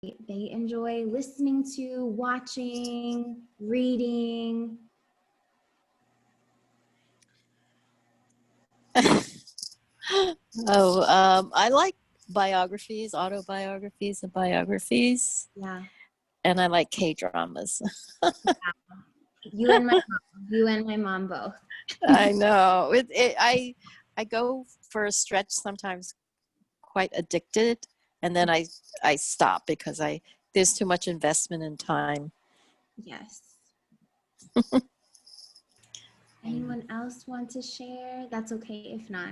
they enjoy listening to, watching, reading? I like biographies, autobiographies, and biographies, Yeah. and I like K-dramas. You and my mom both. I know. I go for a stretch sometimes quite addicted, and then I stop because there's too much investment in time. Yes. Anyone else want to share? That's okay if not.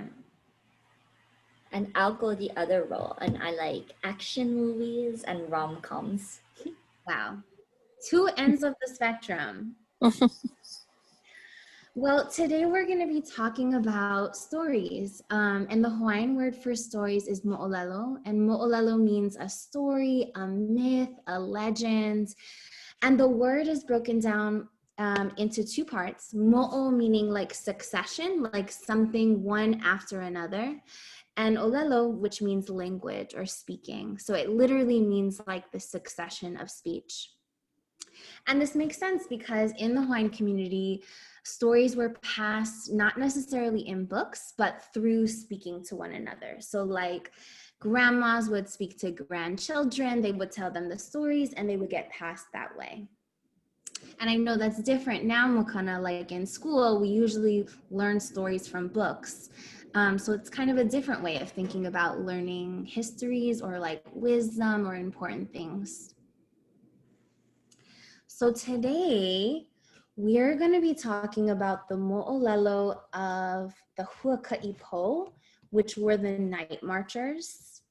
And I'll go the other role, and I like action movies and rom-coms. Wow. Two ends of the spectrum. Well, today we're going to be talking about stories. And the Hawaiian word for stories is mo'olelo. And mo'olelo means a story, a myth, a legend. And the word is broken down into two parts. Mo'o meaning like succession, like something one after another. And olelo, which means language or speaking. So it literally means like the succession of speech. And this makes sense because in the Hawaiian community, stories were passed not necessarily in books, but through speaking to one another. So like grandmas would speak to grandchildren, they would tell them the stories and they would get passed that way. And I know that's different now, Mokana, like in school, we usually learn stories from books. So it's kind of a different way of thinking about learning histories or like wisdom or important things. So today, we're going to be talking about the mo'olelo of the Huaka'ipo, which were the night marchers.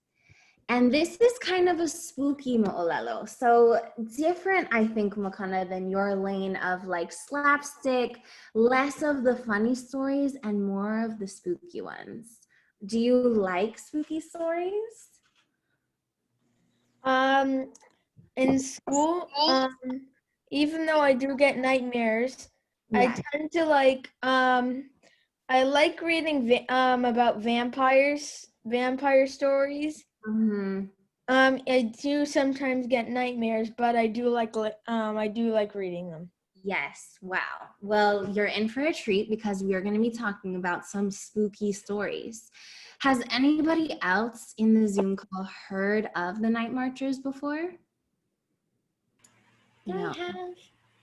And this is kind of a spooky mo'olelo. So different, I think, Makana, than your lane of like slapstick, less of the funny stories and more of the spooky ones. Do you like spooky stories? In school, even though I do get nightmares, Yeah. I tend to like, I like reading about vampire stories. Mm-hmm. I do sometimes get nightmares, but I do like reading them. Yes. Wow. Well, you're in for a treat because we are going to be talking about some spooky stories. Has anybody else in the Zoom call heard of the night marchers before? No. I have.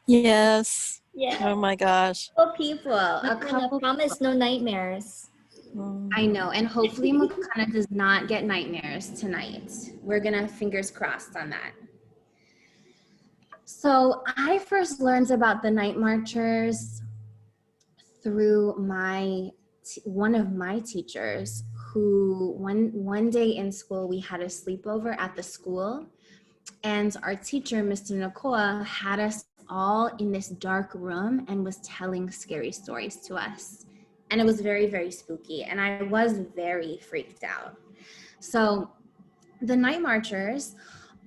Yes. Yeah. Oh my gosh. Couple people, a Makana, couple. promise no nightmares. I know, and hopefully Makana does not get nightmares tonight. We're gonna fingers crossed on that. So I first learned about the night marchers through one of my teachers who one day in school we had a sleepover at the school, and our teacher, Mr. Nakoa, had us all in this dark room and was telling scary stories to us. And it was very, very spooky, and I was very freaked out. So the night marchers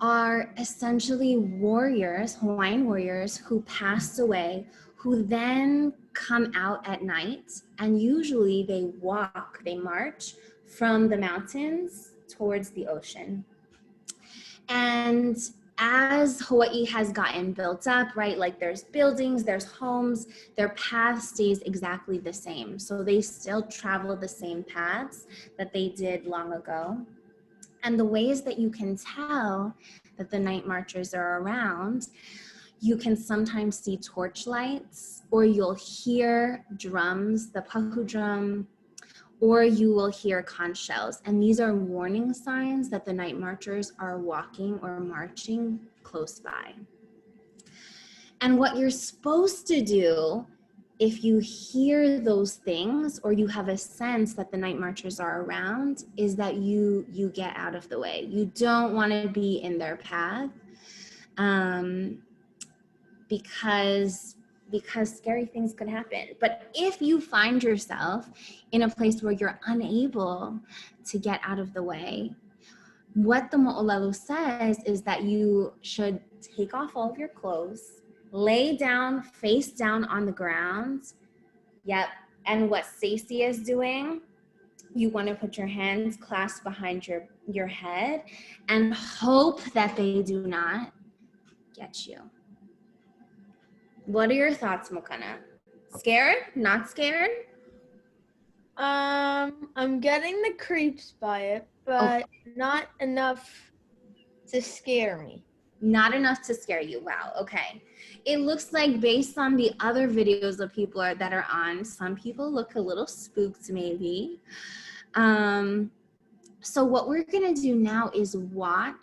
are essentially warriors, Hawaiian warriors, who passed away, who then come out at night, and usually they march from the mountains towards the ocean. And as Hawaii has gotten built up, right, like there's buildings, there's homes, their path stays exactly the same. So they still travel the same paths that they did long ago. And the ways that you can tell that the night marchers are around, you can sometimes see torch lights, or you'll hear drums, the pahu drum, or you will hear conch shells. And these are warning signs that the night marchers are walking or marching close by. And what you're supposed to do if you hear those things or you have a sense that the night marchers are around is that you get out of the way. You don't want to be in their path because scary things could happen. But if you find yourself in a place where you're unable to get out of the way, what the mo'olelo says is that you should take off all of your clothes, lay down, face down on the ground. Yep. And what Stacey is doing you want to put your hands clasped behind your head and hope that they do not get you. What are your thoughts, Mokana? Scared? Not scared? I'm getting the creeps by it, but not enough to scare me. Not enough to scare you. Wow. Okay. It looks like based on the other videos of people that are on, some people look a little spooked maybe. So what we're going to do now is we're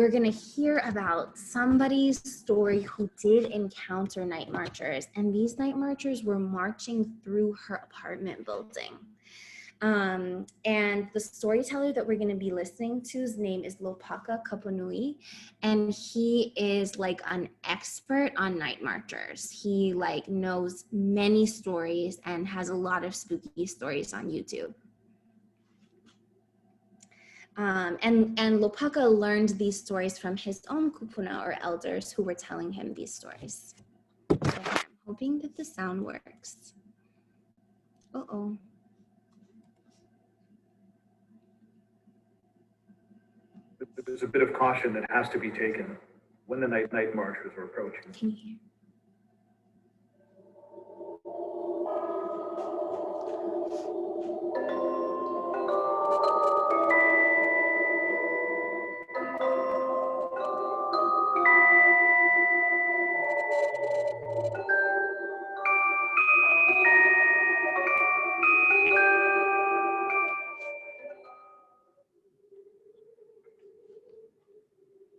going to hear about somebody's story who did encounter night marchers, and these night marchers were marching through her apartment building. And the storyteller that we're going to be listening to's name is Lopaka Kapanui, and he is like an expert on night marchers. He like knows many stories and has a lot of spooky stories on YouTube. And Lopaka learned these stories from his own kupuna or elders who were telling him these stories. So I'm hoping that the sound works. Uh-oh. There's a bit of caution that has to be taken when the night marchers are approaching. Can you hear?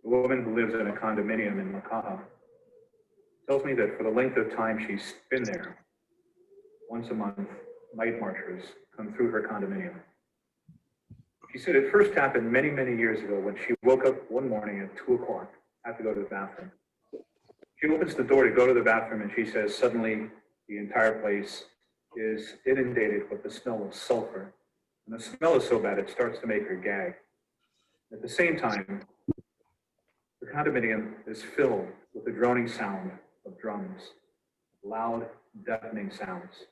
The woman who lives in a condominium in Makaha tells me that for the length of time she's been there, once a month, night marchers come through her condominium. She said it first happened many, many years ago when she woke up one morning at 2 o'clock, had to go to the bathroom. She opens the door to go to the bathroom and she says suddenly the entire place is inundated with the smell of sulfur. And the smell is so bad it starts to make her gag. At the same time, the condominium is filled with the droning sound of drums, loud, deafening sounds.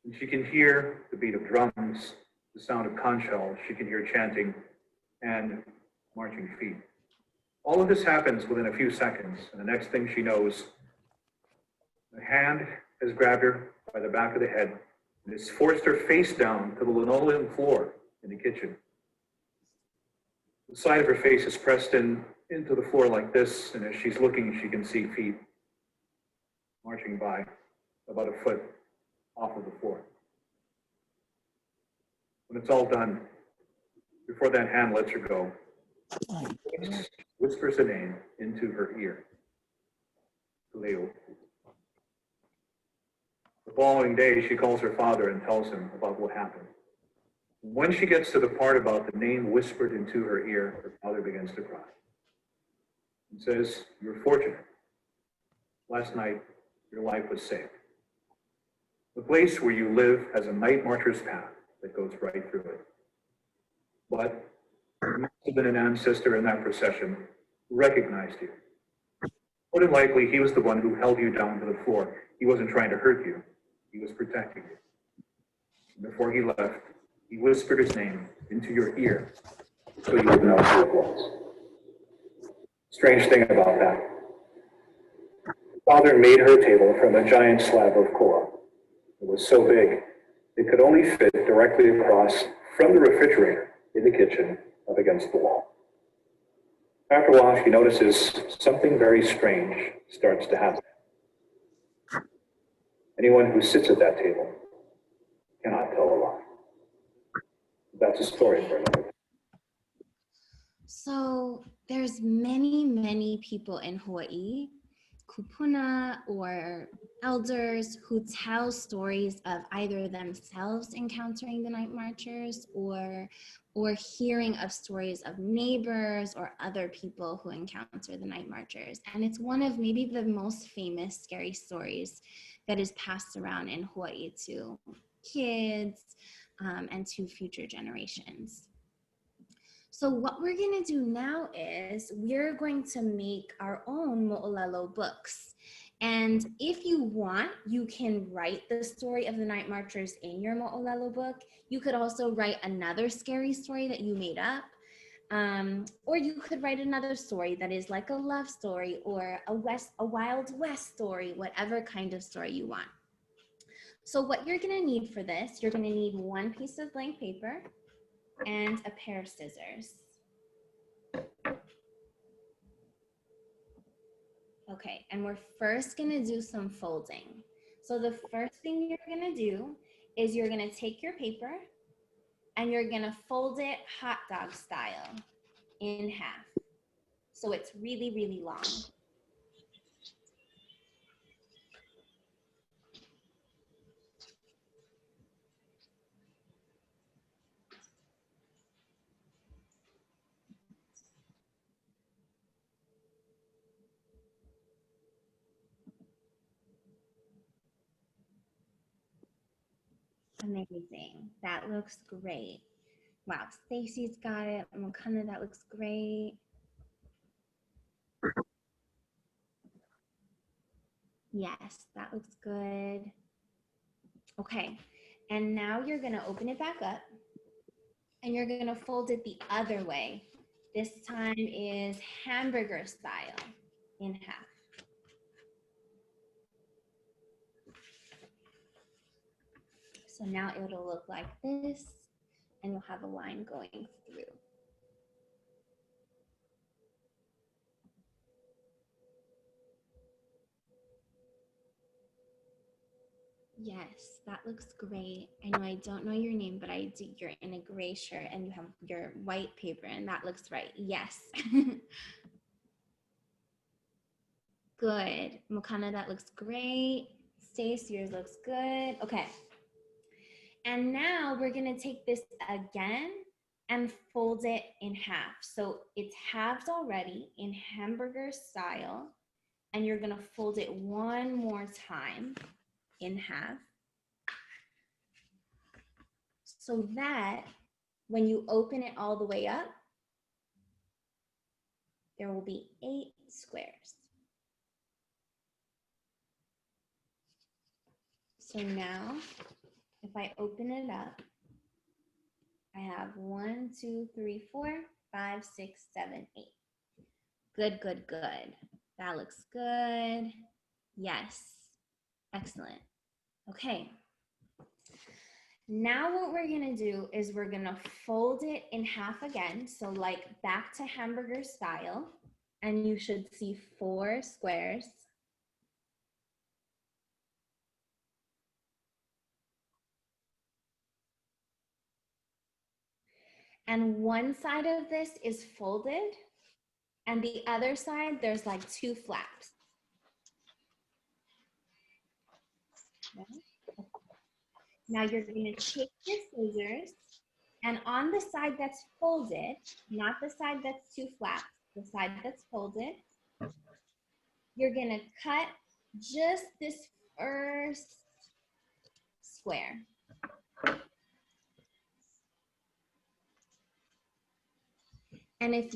And she can hear the beat of drums, the sound of conch shells, she can hear chanting and marching feet. All of this happens within a few seconds, and the next thing she knows, a hand has grabbed her by the back of the head and has forced her face down to the linoleum floor in the kitchen. The side of her face is pressed into the floor like this, and as she's looking, she can see feet marching by about a foot off of the floor. When it's all done, before that hand lets her go, whispers a name into her ear, Leo. The following day, she calls her father and tells him about what happened. When she gets to the part about the name whispered into her ear, her father begins to cry and says, "You're fortunate. Last night, your life was saved. The place where you live has a night marcher's path that goes right through it. But there must have been an ancestor in that procession who recognized you. More than likely, he was the one who held you down to the floor. He wasn't trying to hurt you. He was protecting you. And before he left, he whispered his name into your ear so you would know who it was." Strange thing about that. Father made her table from a giant slab of koa. It was so big, it could only fit directly across from the refrigerator in the kitchen up against the wall. After a while, she notices something very strange starts to happen. Anyone who sits at that table cannot tell a lie. That's a story for another. So there's many people in Hawaii, kupuna or elders, who tell stories of either themselves encountering the night marchers or hearing of stories of neighbors or other people who encounter the night marchers. And it's one of maybe the most famous scary stories that is passed around in Hawaii to kids and to future generations. So what we're going to do now is we're going to make our own mo'olelo books. And if you want, you can write the story of the Night Marchers in your Mo'olelo book. You could also write another scary story that you made up. Or you could write another story that is like a love story or a Wild West story, whatever kind of story you want. So what you're gonna need for this, you're gonna need one piece of blank paper and a pair of scissors. Okay, and we're first gonna do some folding. So the first thing you're gonna do is you're gonna take your paper and you're gonna fold it hot dog style in half. So it's really, really long. Amazing. That looks great. Wow, Stacy's got it. Mokana, that looks great. Yes, that looks good. Okay, and now you're gonna open it back up and you're gonna fold it the other way. This time is hamburger style in half. So now it'll look like this, and you'll have a line going through. Yes, that looks great. I know I don't know your name, but I do. You're in a gray shirt and you have your white paper, and that looks right. Yes. Good. Mokana, that looks great. Stace, yours looks good. Okay. And now we're gonna take this again and fold it in half. So it's halved already in hamburger style, and you're gonna fold it one more time in half, so that when you open it all the way up, there will be 8 squares. So now, if I open it up, I have 1, 2, 3, 4, 5, 6, 7, 8. Good, good, good. That looks good. Yes. Excellent. Okay. Now what we're gonna do is we're gonna fold it in half again. So like back to hamburger style. And you should see 4 squares. And one side of this is folded, and the other side, there's like 2 flaps. Okay. Now you're gonna take your scissors, and on the side that's folded, not the side that's 2 flaps, the side that's folded, you're gonna cut just this first square. And if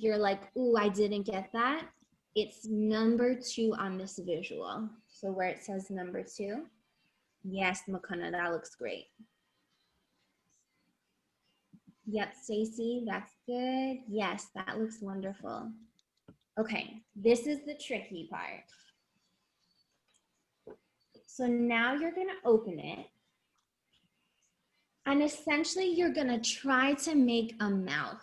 you're like, ooh, I didn't get that, it's number 2 on this visual. So where it says number 2, yes, Makana, that looks great. Yep, Stacy, that's good. Yes, that looks wonderful. Okay, this is the tricky part. So now you're gonna open it, and essentially you're gonna try to make a mouth.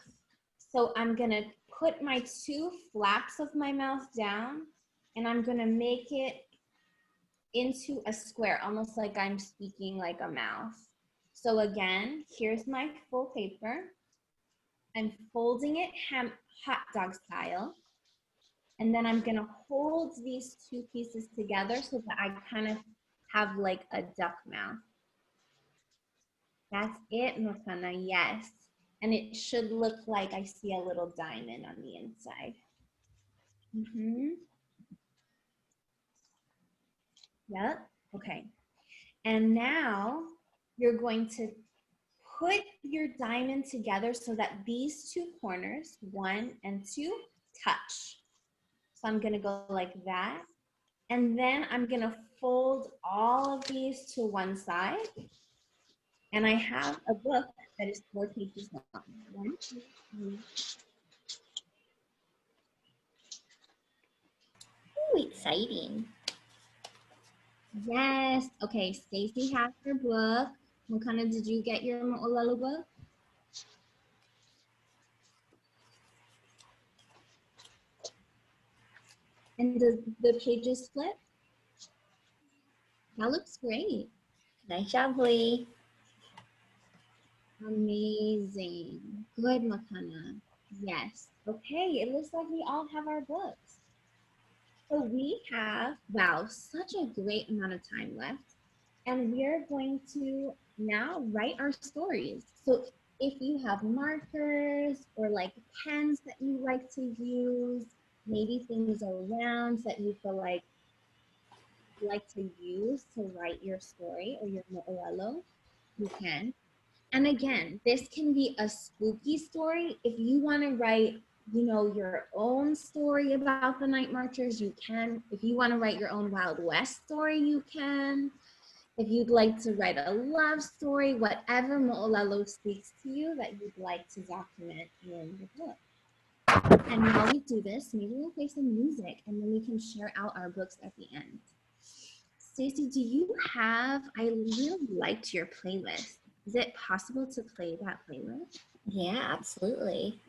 So I'm gonna put my 2 flaps of my mouth down, and I'm gonna make it into a square, almost like I'm speaking like a mouth. So again, here's my full paper. I'm folding it hot dog style. And then I'm gonna hold these 2 pieces together so that I kind of have like a duck mouth. That's it, Makana, yes. And it should look like I see a little diamond on the inside. Yep, okay. And now you're going to put your diamond together so that these 2 corners, 1 and 2, touch. So I'm gonna go like that And then I'm gonna fold all of these to one side. And I have a book that is 4 pages long. 1, 2, 3. Ooh, exciting. Yes. Okay, Stacy has her book. Makana, did you get your Mo'olelo book? And does the pages flip? That looks great. Nice job, Lee. Amazing. Good, Makana. Yes. Okay, it looks like we all have our books. So we have, wow, such a great amount of time left. And we're going to now write our stories. So if you have markers or like pens that you like to use, maybe things around that you feel like to use to write your story or your mo'olelo, you can. And again, this can be a spooky story. If you want to write, your own story about the night marchers, you can. If you want to write your own Wild West story, you can. If you'd like to write a love story, whatever mo'olelo speaks to you that you'd like to document in the book. And while we do this, maybe we'll play some music and then we can share out our books at the end. Stacey, I really liked your playlist. Is it possible to play that playlist? Yeah, absolutely.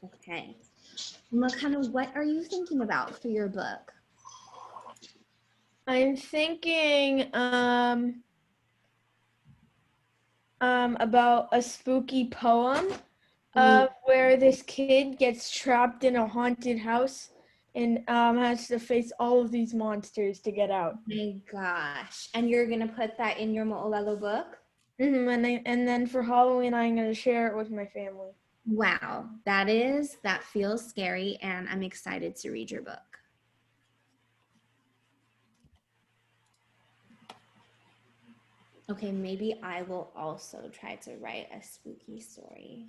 Okay. Makana, what are you thinking about for your book? I'm thinking about a spooky poem where this kid gets trapped in a haunted house and has to face all of these monsters to get out. My gosh. And you're going to put that in your Mo'olelo book? And then for Halloween, I'm going to share it with my family. Wow. That feels scary, and I'm excited to read your book. Okay, maybe I will also try to write a spooky story.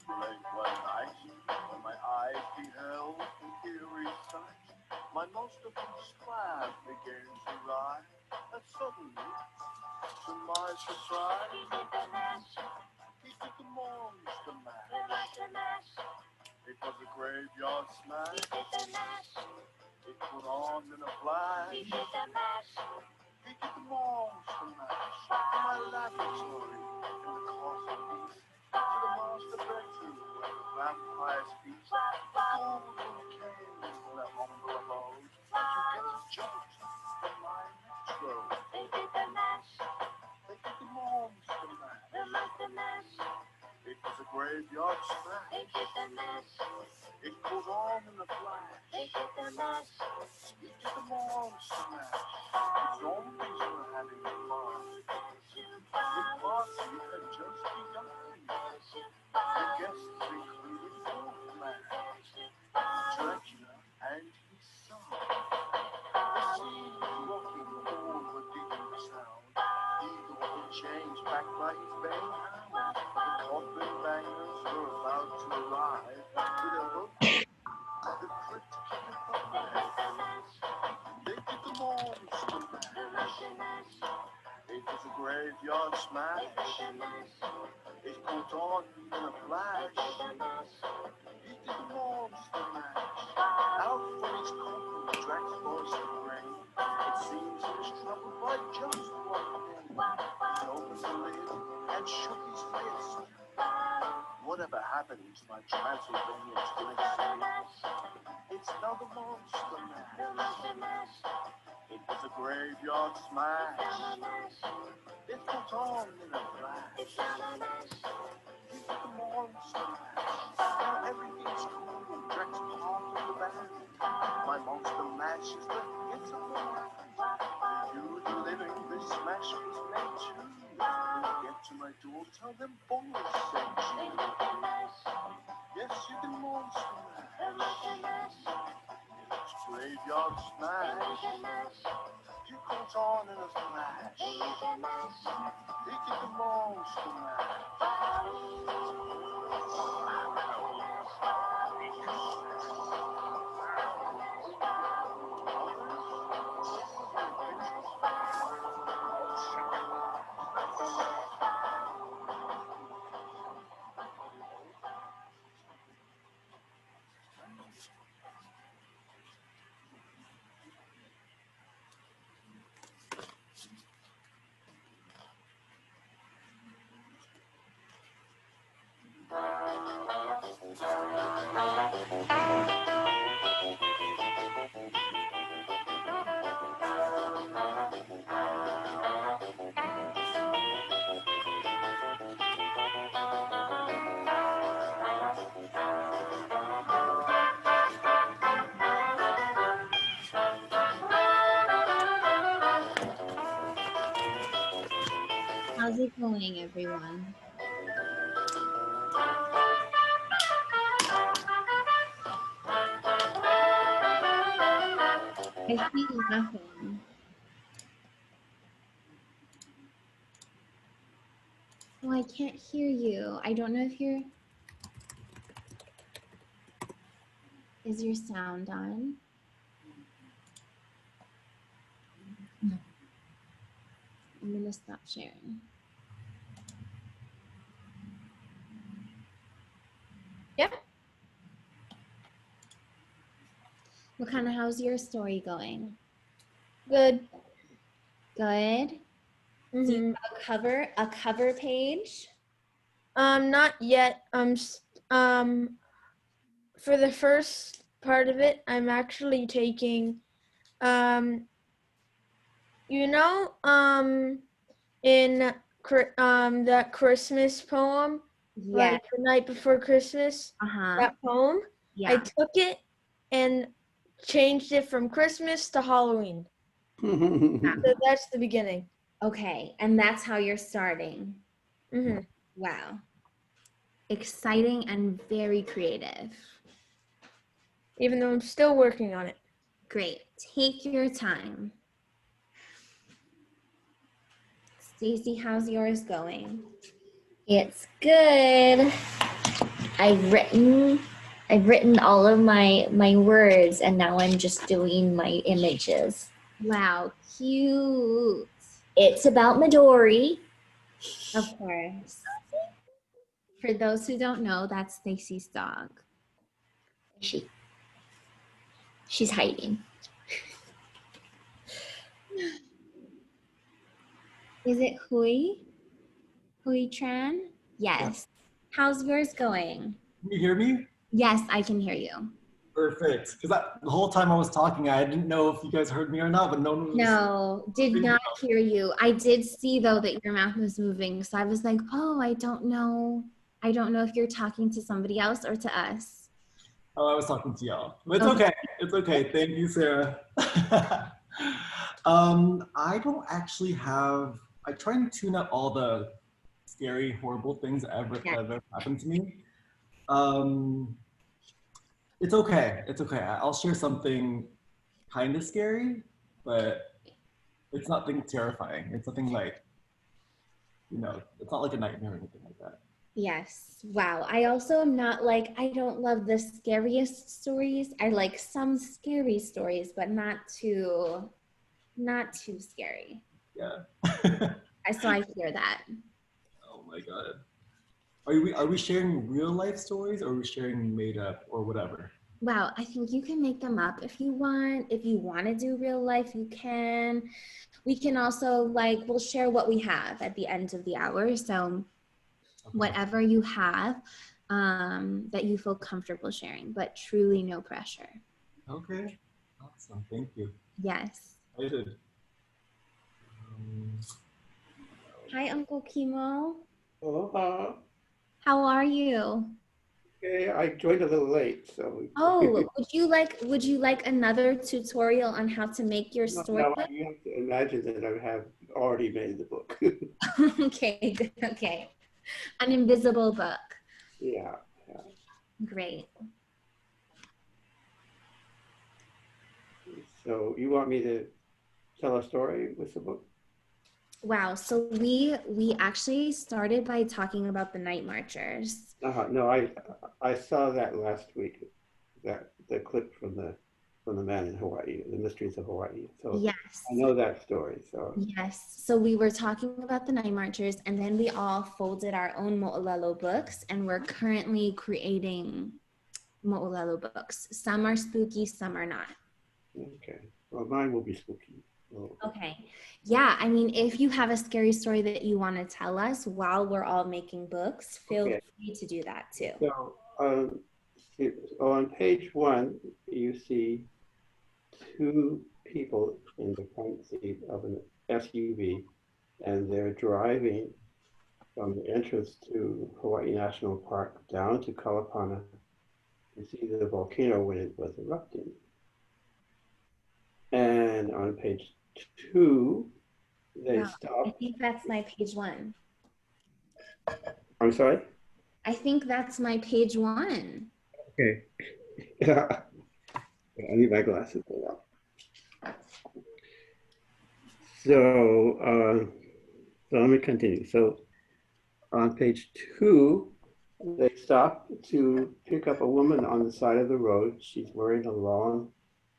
Late one night, when my eyes beheld an eerie sight, my most offensive slab began to rise, and suddenly, to my surprise, he did the monster mash. It was a graveyard smash. It put on in a flash. He did the monster mash. In my laboratory, in the closet beast, to the master bedroom where the vampires feast. The golden candles in their humble abode, and you get a jolt from my metro. They did the monster mash. It was a graveyard smash. It put on in a flash. It did the monster mash. The zombies were having fun. The party had just begun. The guests included Wolfman, Dracula, and his son. The scene was rocking all the digging sound. Eagle in chains backed by his baying hound. The coffin bangers were about to arrive with a hook, the crypt keeper mash. They did the monster mash. It was a graveyard smash. It caught on in a flash. He did the monster mash. Out from his coffin, Drax voice would ring. It seems he was troubled by just one thing. He opened the lid and shook his fist. Whatever happened to my Transylvanian Tennessee? It's now the monster mash. It was a graveyard smash. It put on in a flash. He did the monster tell them boys sent you. Yes, you can monster mash. It's graveyard smash. You comes on in a flash. He did the monster mash. How's it going, everyone? I see you laughing. Oh, I can't hear you. I don't know if you're... Is your sound on? I'm gonna stop sharing. Yeah. How's your story going? Good. Good. Do you Mhm. have a cover page? Not yet. For the first part of it, I'm actually taking, you know, in that Christmas poem, Yeah. like The Night Before Christmas, Uh-huh. that poem, I Yeah. took it and changed it from Christmas to Halloween. So that's the beginning. Okay. And that's how you're starting. Hmm. Wow. Exciting and very creative. Even though I'm still working on it. Great. Take your time. Stacy, how's yours going? It's good. I've written all of my words, and now I'm just doing my images. Wow, cute. It's about Midori. Of course. For those who don't know, that's Stacy's dog. She's hiding. Is it Hui? Hui Tran? Yes. How's yours going? Can you hear me? Yes, I can hear you. Perfect. Because the whole time I was talking, I didn't know if you guys heard me or not, but no one was. No, did not hear you. I did see though that your mouth was moving. So I was like, oh, I don't know. I don't know if you're talking to somebody else or to us. Oh, I was talking to y'all. But it's Okay. okay. It's okay. Thank you, Sarah. I don't actually have, I try and tune out all the scary, horrible things that ever happened to me. It's okay. It's okay. I'll share something kind of scary, but it's nothing terrifying. It's nothing like, it's not like a nightmare or anything like that. Yes. Wow. I also am not like, I don't love the scariest stories. I like some scary stories, but not too scary. Yeah. So I hear that. Oh my God. Are we sharing real life stories or are we sharing made up or whatever? Wow. I think you can make them up if you want. If you want to do real life, you can. We can also we'll share what we have at the end of the hour. So whatever you have that you feel comfortable sharing, but truly no pressure. Okay. Awesome. Thank you. Yes. Excited. Hi, Uncle Kimo. Aloha. How are you? Okay, I joined a little late, so. Oh, would you like another tutorial on how to make your No, storybook? you have to imagine that I have already made the book. Okay, good. Okay. An invisible book. Yeah. Great. So you want me to tell a story with the book? Wow. So we actually started by talking about the night marchers. No, I saw that last week. That the clip from the man in Hawaii, the mysteries of Hawaii. So Yes. I know that story. So Yes. So we were talking about the night marchers, and then we all folded our own mo'olelo books, and we're currently creating mo'olelo books. Some are spooky, some are not. okay. Well, mine will be spooky. Okay. Yeah. I mean, if you have a scary story that you want to tell us while we're all making books, feel free to do that too. So on page 1, you see 2 people in the front seat of an SUV, and they're driving from the entrance to Hawaii National Park down to Kalapana to see the volcano when it was erupting. And on page 2, they stop. I think that's my page 1. I'm sorry? I think that's my page 1. Okay. I need my glasses now. So let me continue. So on page 2, they stop to pick up a woman on the side of the road. She's wearing a long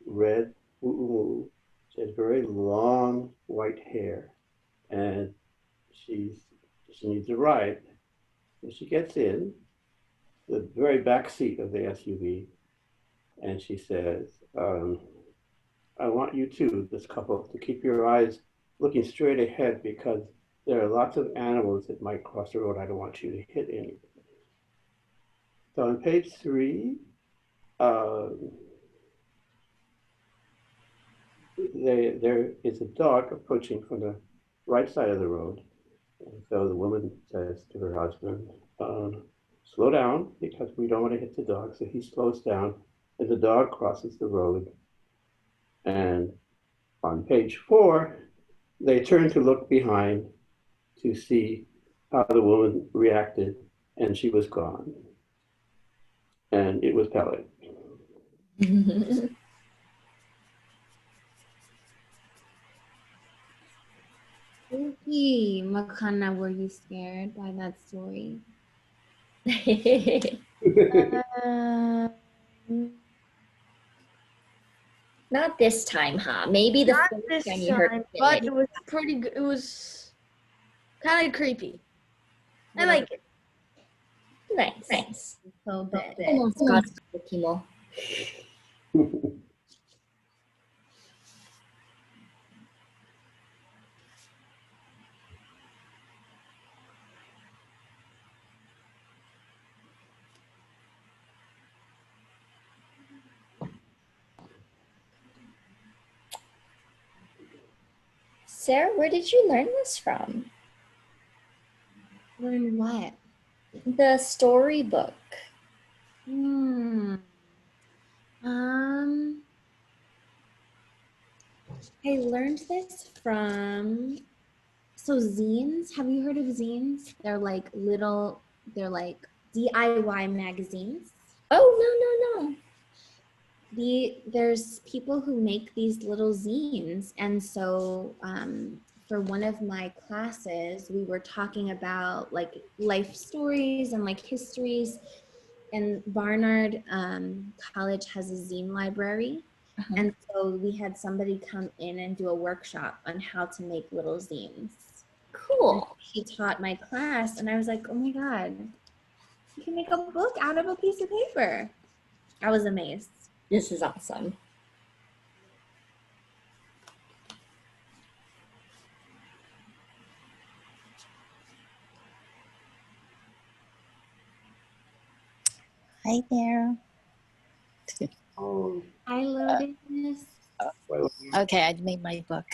red u'umu. She has very long white hair, and she needs a ride. So she gets in the very back seat of the SUV, and she says, I want you two, this couple, to keep your eyes looking straight ahead because there are lots of animals that might cross the road. I don't want you to hit any. So on page 3, there is a dog approaching from the right side of the road. And so the woman says to her husband, slow down because we don't want to hit the dog. So he slows down and the dog crosses the road. And on page 4, they turn to look behind to see how the woman reacted, and she was gone. And it was Pele. Spooky. Makana, were you scared by that story? Not this time, huh? Maybe the Not first this time you heard time, it. but it was pretty good. It was kind of creepy. I like it. Nice. So bad. Almost got the chemo. Sarah, where did you learn this from? Learn what? The storybook. I learned this from, so zines. Have you heard of zines? They're like DIY magazines. Oh, no. There's people who make these little zines, and so for one of my classes, we were talking about like life stories and like histories. And Barnard College has a zine library. And so we had somebody come in and do a workshop on how to make little zines. Cool. And she taught my class, and I was like, oh my God, you can make a book out of a piece of paper. I was amazed. This is awesome. Hi there. Hi, Lotus. Okay, I made my book.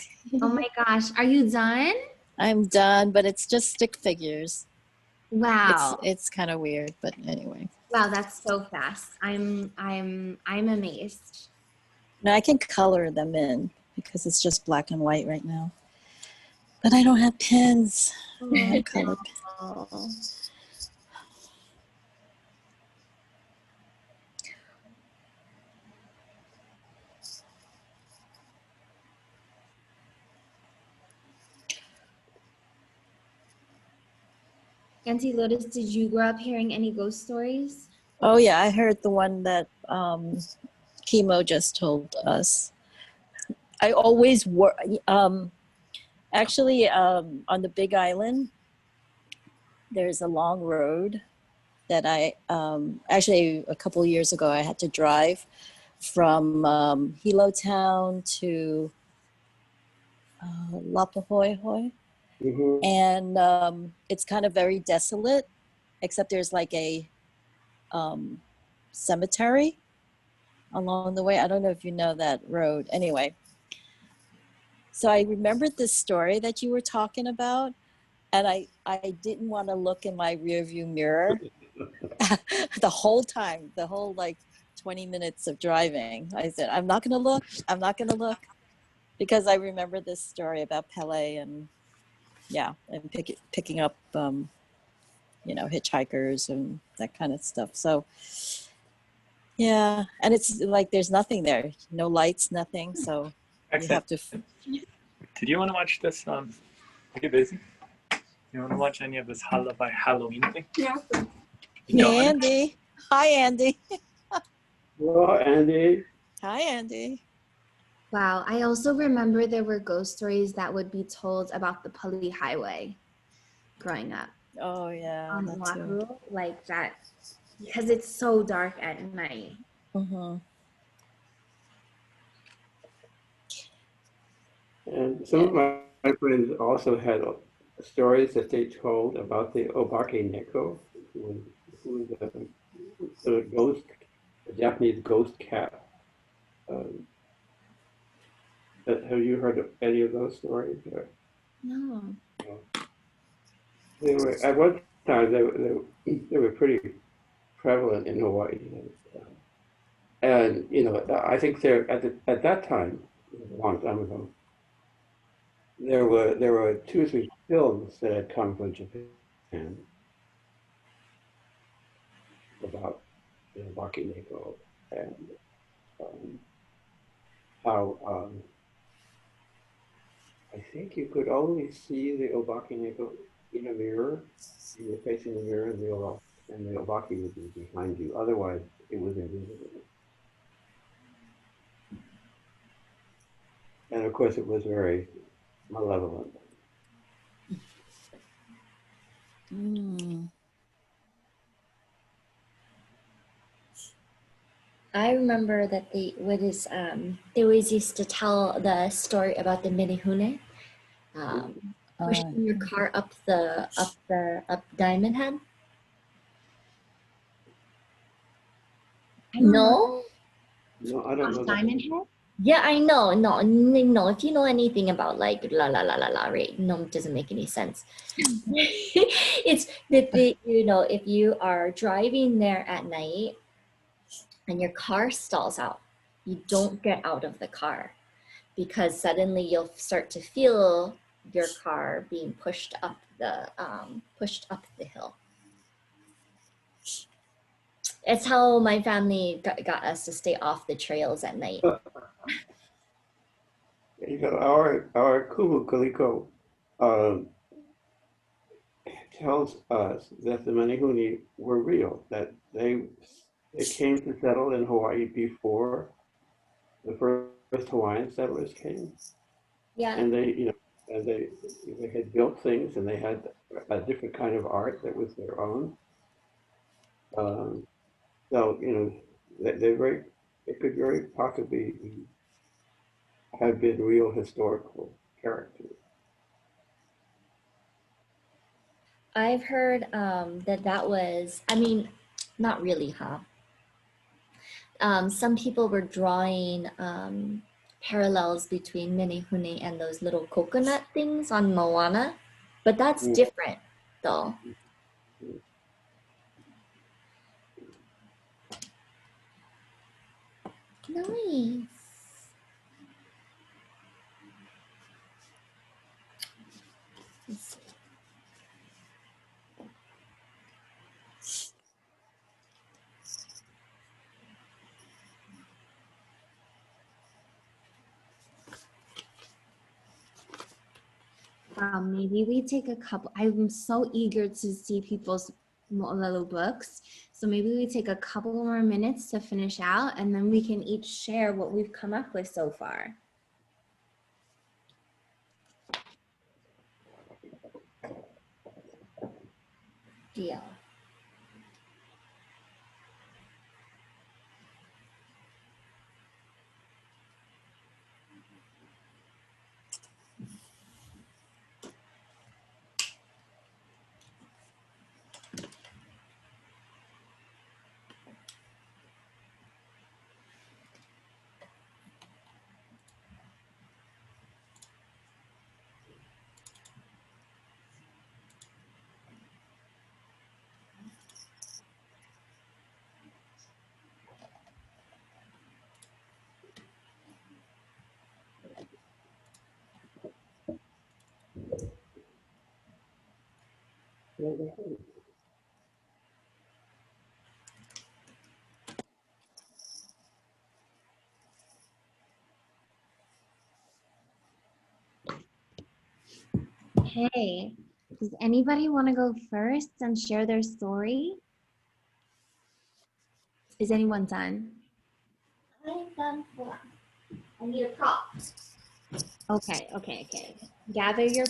Oh my gosh, are you done? I'm done, but it's just stick figures. Wow. It's kind of weird, but anyway. Wow, that's so fast. I'm amazed. No, I can color them in because it's just black and white right now. But I don't have pens. I don't have color. Oh. Auntie Lotus, did you grow up hearing any ghost stories? Oh yeah, I heard the one that Chemo just told us. I always were actually on the Big Island. There's a long road that I actually a couple of years ago I had to drive from Hilo Town to Lapahoehoe, Mhm. and it's kind of very desolate, except there's like a cemetery along the way. I don't know if you know that road. Anyway, so I remembered this story that you were talking about, and I didn't want to look in my rearview mirror the whole time, the whole like 20 minutes of driving. I said, I'm not going to look. I'm not going to look because I remember this story about Pele and and picking up, hitchhikers and that kind of stuff. So yeah, and it's like there's nothing there, no lights, nothing. So you have to. Did you want to watch this? Are you busy? You want to watch any of this by Halloween thing? Yeah. You don't wanna? Andy, hi Andy. Well, Andy, Hi Andy. Wow, I also remember there were ghost stories that would be told about the Pali Highway growing up Oh yeah, on that too. Oahu, like that, because it's so dark at night. Mm-hmm. and some of my friends also had stories that they told about the Obake Neko, who was a ghost, a Japanese ghost cat. Um, have you heard of any of those stories? No. They were at one time they were pretty prevalent in Hawaii, and I think they're at that time, a long time ago, there were 2 or 3 films that had come from Japan about Baki Neko and um, how I think you could only see the Obaki Neko in a mirror. You were facing the mirror and the Obaki would be behind you. Otherwise, it was invisible. And of course, it was very malevolent. Mm. I remember that they always used to tell the story about the minihune, pushing your car up Diamond Head. I don't know. No? No, I don't know that. Diamond Head? Yeah, I know. No, no. If you know anything about like la la la la la, right? No, it doesn't make any sense. It's that if you are driving there at night and your car stalls out, you don't get out of the car because suddenly you'll start to feel your car being pushed up the hill. It's how my family got us to stay off the trails at night. Our Kumu Kaliko tells us that the Manihuni were real, that they came to settle in Hawaii before the first Hawaiian settlers came, Yeah. and they had built things, and they had a different kind of art that was their own. So they could very possibly have been real historical characters. I've heard that was, I mean, not really, huh? Some people were drawing parallels between Minihune and those little coconut things on Moana, but that's different though. Nice. Let's see. Wow, maybe we take a couple. I'm so eager to see people's little books. So maybe we take a couple more minutes to finish out, and then we can each share what we've come up with so far. Deal. Okay, does anybody want to go first and share their story? Is anyone done? I'm done for. I need a prop. Okay. Gather your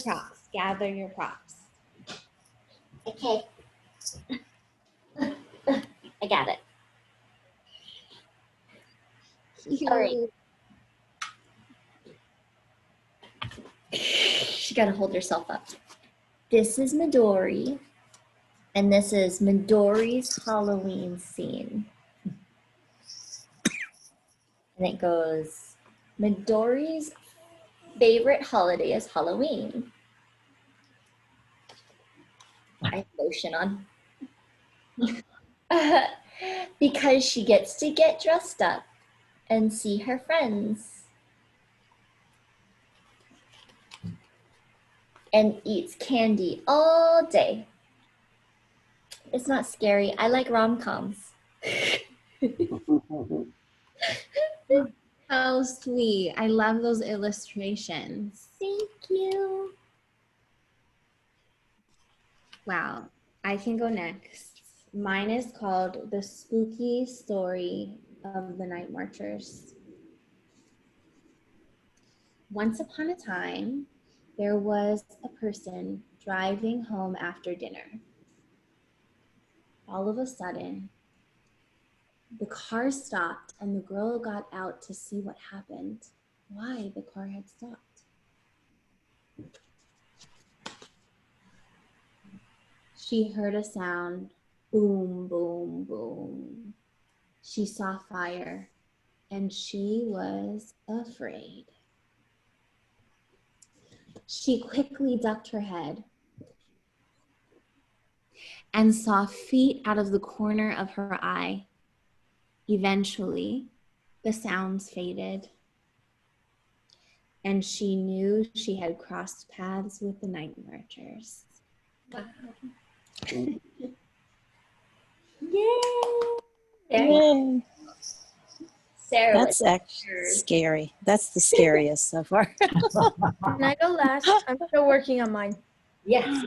props. Okay. I got it. All right. She got to hold herself up. This is Midori, and this is Midori's Halloween scene. And it goes, Midori's favorite holiday is Halloween. I have lotion on. Because she gets to get dressed up and see her friends. And eats candy all day. It's not scary. I like rom-coms. So sweet. I love those illustrations. Thank you. Wow, I can go next. Mine is called The Spooky Story of the Night Marchers. Once upon a time, there was a person driving home after dinner. All of a sudden, the car stopped and the girl got out to see what happened, why the car had stopped. She heard a sound, boom, boom, boom. She saw fire and she was afraid. She quickly ducked her head and saw feet out of the corner of her eye. Eventually, the sounds faded, and she knew she had crossed paths with the night marchers. Yay! Yay. Sarah, That's actually scary. That's the scariest so far. Can I go last? I'm still working on mine. Yes.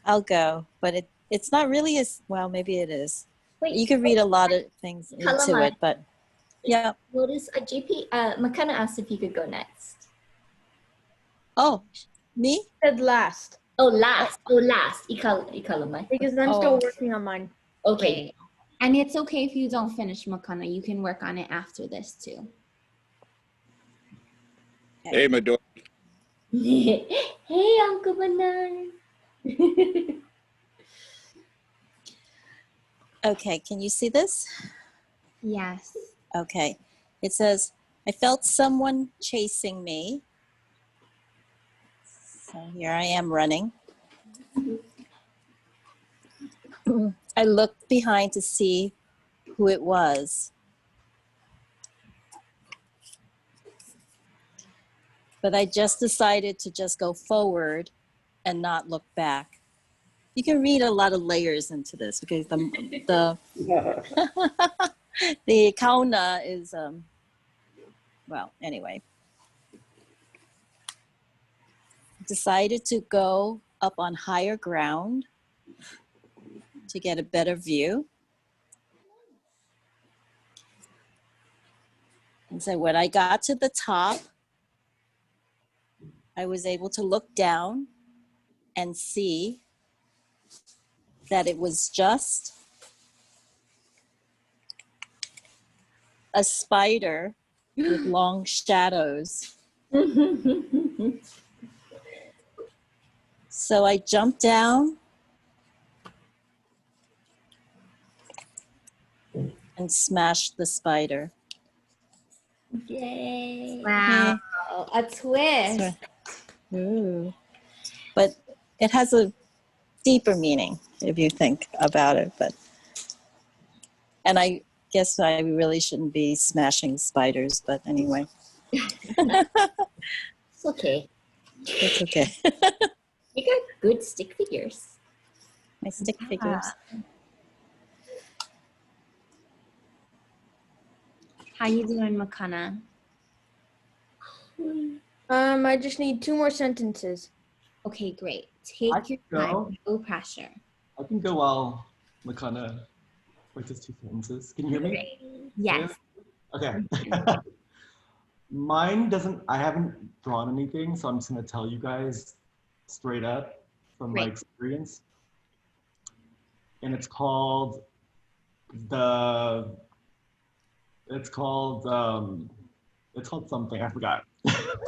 I'll go, but it's not really as well. Maybe it is. Wait, You could read a lot of things into Calamari. it, but yeah. Notice JP, McKenna asked if you could go next. Oh, me? Said last Oh, last. Ikalamai. because I'm still working on mine. Okay. And it's okay if you don't finish, Makana. You can work on it after this too. Hey, Midori. Hey, Uncle Banan. Okay, can you see this? Yes. Okay. It says, I felt someone chasing me. So here I am running. I looked behind to see who it was. But I just decided to just go forward and not look back. You can read a lot of layers into this because the kauna is, well, anyway. decided to go up on higher ground to get a better view. And so when I got to the top, I was able to look down and see that it was just a spider with long shadows. So I jumped down and smashed the spider. Yay. Wow. A twist. So- Ooh. But it has a deeper meaning if you think about it. And I guess I really shouldn't be smashing spiders, but anyway. It's okay. It's okay. You got good stick figures. My stick figures. How you doing, Makana? I just need 2 more sentences. Okay, great. I Take your can time. go. No pressure. I can go while Makana writes his 2 sentences. Can you hear me? Great. Yes. Okay. Mine doesn't, I haven't drawn anything, so I'm just gonna tell you guys straight up from my Great. experience. And it's called the, it's called something, I forgot.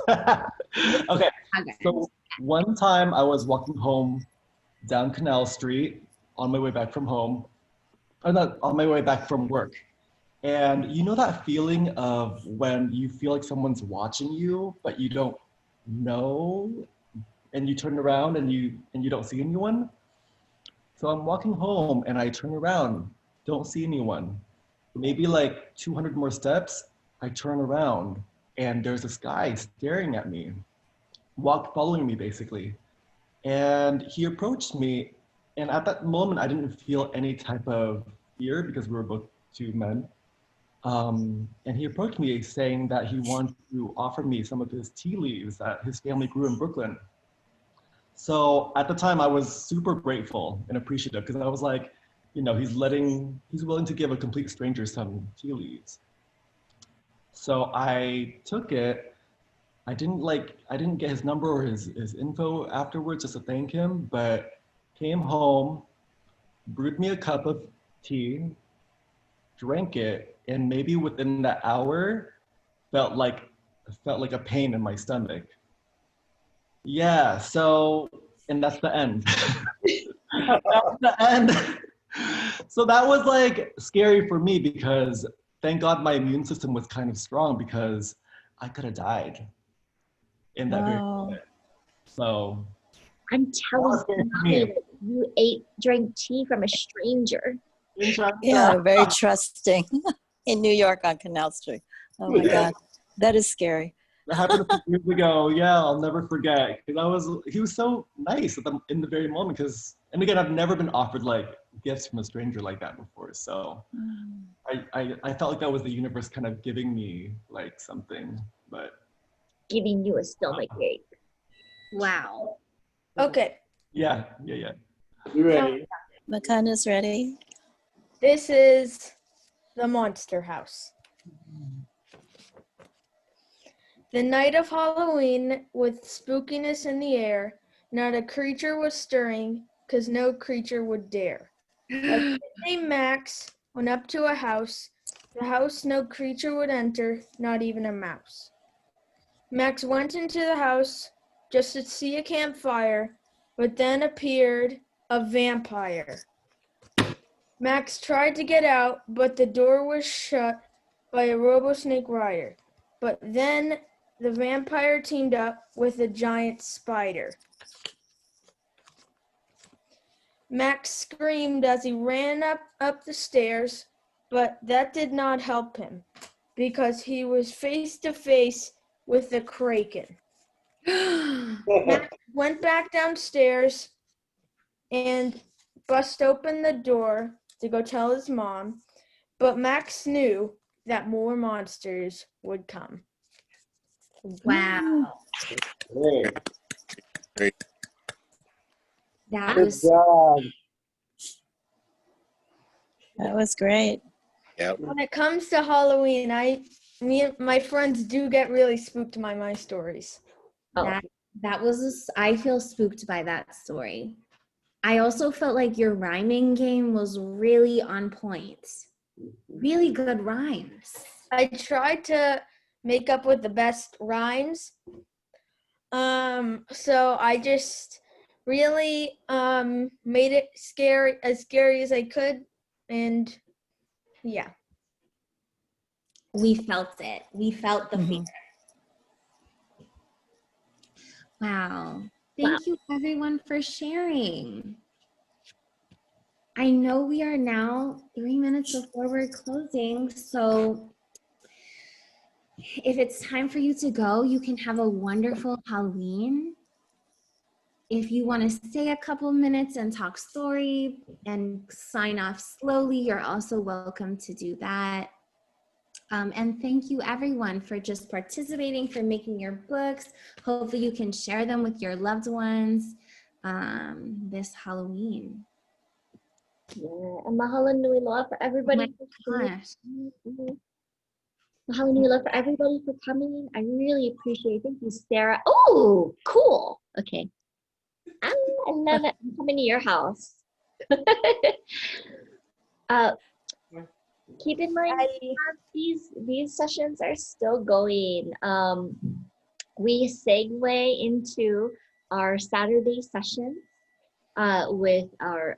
Okay, Okay. so one time I was walking home down Canal Street on my way back from home, or not, on my way back from work. And you know that feeling of when you feel like someone's watching you, but you don't know, and you turn around and you don't see anyone? So I'm walking home and I turn around, don't see anyone. Maybe like 200 more steps, I turn around and there's this guy staring at me, following me basically. And he approached me, and at that moment I didn't feel any type of fear because we were both 2 men. And he approached me saying that he wanted to offer me some of his tea leaves that his family grew in Brooklyn. So at the time I was super grateful and appreciative because I was like, you know, he's willing to give a complete stranger some tea leaves. So I took it. I didn't get his number or his info afterwards just to thank him, but came home, brewed me a cup of tea, drank it, and maybe within that hour felt like a pain in my stomach. Yeah, so, and that's the end. That's the end. So that was like scary for me because thank God my immune system was kind of strong because I could have died in that very Wow. moment. So I'm telling me. you, drank tea from a stranger. Yeah, very trusting in New York on Canal Street. Oh my God, that is scary. That happened a few years ago. Yeah, I'll never forget. Because he was so nice in the very moment. And again, I've never been offered like gifts from a stranger like that before. So I felt like that was the universe kind of giving me like something, but. Giving you a stomach ache. Wow. Okay. Yeah. You ready? Makana's ready. This is the Monster House. The night of Halloween, with spookiness in the air, not a creature was stirring, 'cause no creature would dare. A kid named Max went up to a house. The house no creature would enter, not even a mouse. Max went into the house just to see a campfire, but then appeared a vampire. Max tried to get out, but the door was shut by a robo-snake rider. But then the vampire teamed up with a giant spider. Max screamed as he ran up the stairs, but that did not help him because he was face to face with the Kraken. Max went back downstairs and bust open the door to go tell his mom, but Max knew that more monsters would come. Wow. Great. Great. That Good was job. That was great. Yep. When it comes to Halloween, me and my friends do get really spooked by my stories. Oh. that was I feel spooked by that story. I also felt like your rhyming game was really on point. Really good rhymes. I tried to make up with the best rhymes. So I just really made it scary as I could, and yeah. We felt it. We felt the fear. Wow. Thank you everyone for sharing. I know we are now 3 minutes before we're closing, so if it's time for you to go, you can have a wonderful Halloween. If you want to stay a couple minutes and talk story and sign off slowly, you're also welcome to do that. And thank you everyone for just participating, for making your books. Hopefully you can share them with your loved ones this Halloween. Yeah, and mahalo nui loa for everybody. Oh my gosh. Mahalo nui loa for everybody for coming. I really appreciate it. Thank you, Sarah. Oh, cool. Okay. I love it. I'm coming to your house. Keep in mind, these sessions are still going. We segue into our Saturday sessions with our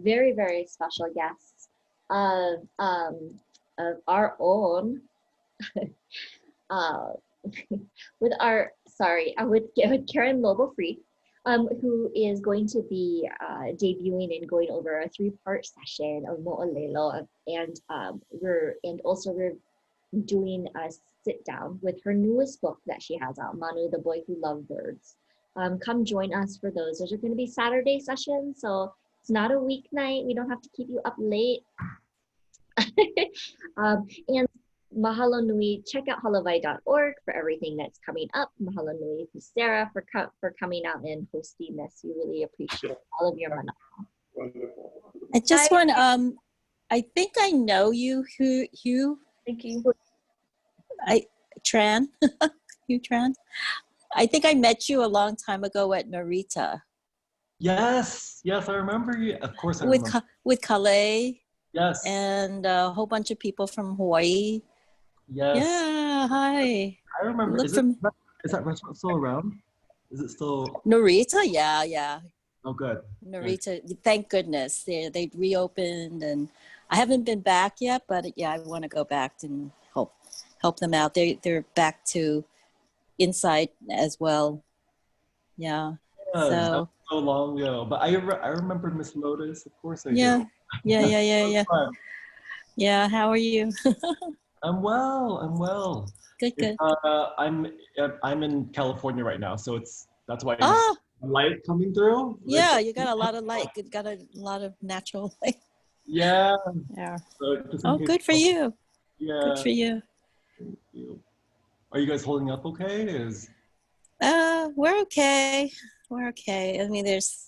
very, very special guests of our own. With Karen Lobo-Free, who is going to be debuting and going over a 3-part session of Mo'olelo, and we're doing a sit down with her newest book that she has out, Manu, the Boy Who Loved Birds. Come join us for those. Those are going to be Saturday sessions, so it's not a weeknight. We don't have to keep you up late. And mahalo nui, check out halavai.org for everything that's coming up. Mahalo nui to Sarah for coming out and hosting this. We really appreciate all of your mana. Wonderful. I just want I think I know you, Hugh. Thank you. Tran. Hugh Tran. I think I met you a long time ago at Narita. Yes, I remember you. Of course, I remember. With Calais. Yes. And a whole bunch of people from Hawaii. Yes. Yeah, hi. I remember. Is that restaurant still around? Is it still? Narita, yeah. Oh, good. Narita, thank goodness. They've reopened, and I haven't been back yet, but yeah, I want to go back and help them out. They're back to inside as well. Yeah. That was so long ago, but I remember Miss Lotus. Of course I do. Yeah. Fun. Yeah. How are you? I'm well. Good. I'm in California right now, so that's why Oh, light coming through. yeah, you got a lot of light. You got a lot of natural light. Yeah. Yeah. So Good for you. Yeah. Good for you. Thank you. Are you guys holding up okay? We're okay. We're okay. I mean, there's,